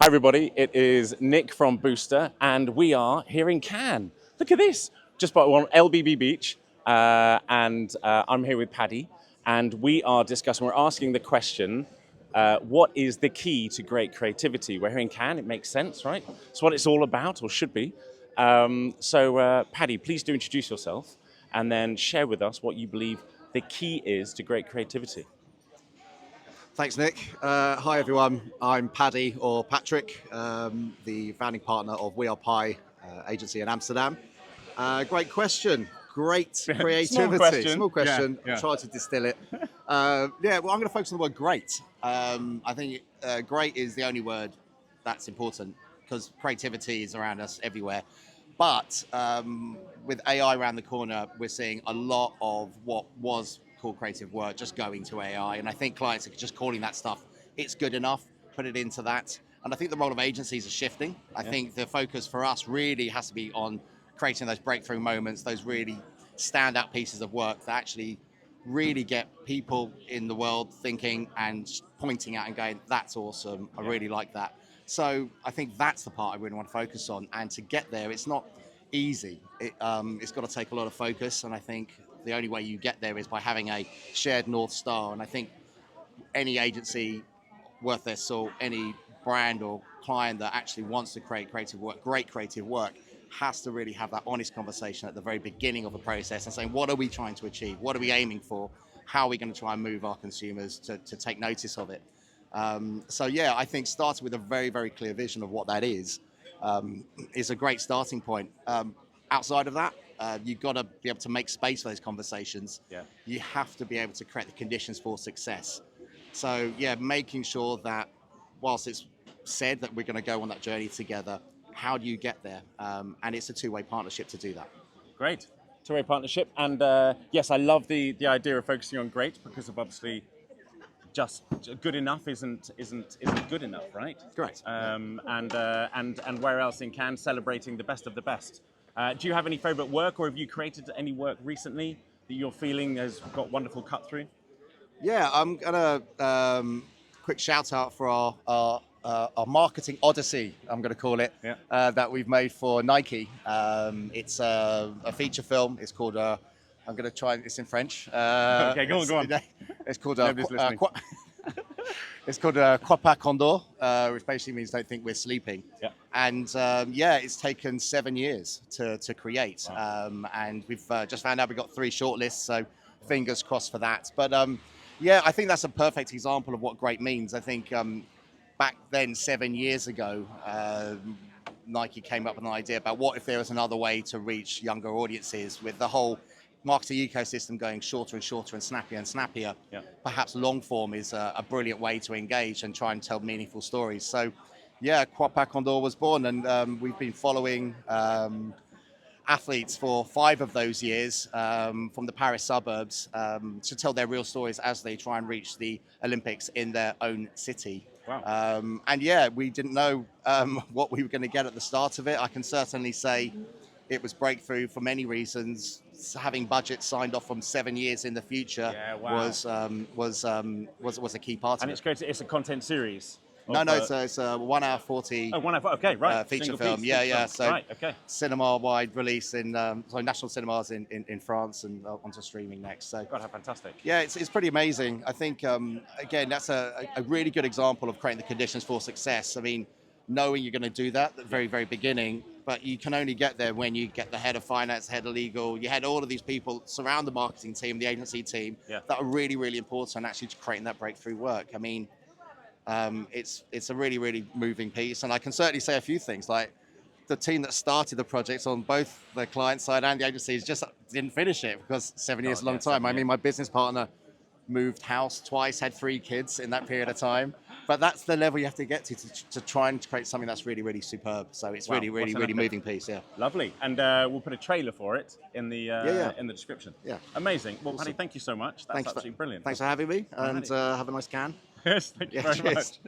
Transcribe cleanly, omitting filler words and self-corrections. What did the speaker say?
Hi everybody, it is Nick from Booster and we are here in Cannes. Look at this, just by LBB Beach and I'm here with Paddy and we are discussing, we're asking the question, what is the key to great creativity? We're here in Cannes, it makes sense, right? It's what it's all about, or should be. Paddy, please do introduce yourself and then share with us what you believe the key is to great creativity. Thanks, Nick. Hi, everyone. I'm Paddy, or Patrick, the founding partner of We Are Pie agency in Amsterdam. Great question. Great creativity. Small question. Yeah. I'll try to distill it. I'm going to focus on the word great. I think great is the only word that's important because creativity is around us everywhere. But with AI around the corner, we're seeing a lot of what was called creative work just going to AI. And I think clients are just calling that stuff, it's good enough, put it into that. And I think the role of agencies is shifting. I think the focus for us really has to be on creating those breakthrough moments, those really standout pieces of work that actually really get people in the world thinking and pointing out and going, that's awesome, I really like that. So I think that's the part I really want to focus on. And to get there, it's not easy. It's got to take a lot of focus. And I think the only way you get there is by having a shared North Star. And I think any agency worth their salt, any brand or client that actually wants to create creative work, great creative work, has to really have that honest conversation at the very beginning of the process and saying, what are we trying to achieve? What are we aiming for? How are we going to try and move our consumers to take notice of it? I think starting with a very, very clear vision of what that is a great starting point. Outside of that, you've got to be able to make space for those conversations. Yeah. You have to be able to create the conditions for success. So making sure that whilst it's said that we're going to go on that journey together, how do you get there? And it's a two-way partnership to do that. Great, two-way partnership. And yes, I love the idea of focusing on great because of obviously just good enough isn't good enough, right? Correct. And where else in Cannes celebrating the best of the best. Do you have any favorite work, or have you created any work recently that you're feeling has got wonderful cut through? Yeah, I'm gonna quick shout out for our marketing odyssey, I'm going to call it, that we've made for Nike. It's a feature film. It's called, I'm going to try, it's in French. Okay, go on. It's called, it's called Crois pas qu'on dort, which basically means don't think we're sleeping. Yeah. And it's taken 7 years to create. Wow. And we've just found out we've got 3 shortlists, so fingers crossed for that. But I think that's a perfect example of what great means. I think back then, 7 years ago, Nike came up with an idea about what if there was another way to reach younger audiences with the whole marketing ecosystem going shorter and shorter and snappier. Yeah. Perhaps long form is a brilliant way to engage and try and tell meaningful stories. So, Crois pas qu'on dort was born, and we've been following athletes for 5 of those years from the Paris suburbs to tell their real stories as they try and reach the Olympics in their own city. Wow. We didn't know what we were going to get at the start of it. I can certainly say it was breakthrough for many reasons. Having budgets signed off from 7 years in the future was a key part of it. And it's great. It's a content series. It's a 1 hour 40. Oh, 1 hour. Okay, right. Feature Single film. piece. So right, okay. cinema-wide release in national cinemas in France and onto streaming next. So God, how fantastic. Yeah, it's pretty amazing. I think again that's a really good example of creating the conditions for success. I mean, knowing you're going to do that at the very, very beginning, but you can only get there when you get the head of finance, head of legal. You had all of these people surround the marketing team, the agency team, that are really, really important actually to creating that breakthrough work. I mean, it's a really, really moving piece. And I can certainly say a few things, like the team that started the projects on both the client side and the agencies just didn't finish it because 7 years is a long time. I mean, my business partner moved house twice, had 3 kids in that period of time. But that's the level you have to get to try and create something that's really, really superb. So it's really, really, really moving piece. Yeah. Lovely. And we'll put a trailer for it in the in the description. Yeah. Amazing. Well, Paddy, thank you so much. That's absolutely brilliant. Thanks for having me, and have a nice can. Yes, thank you very much.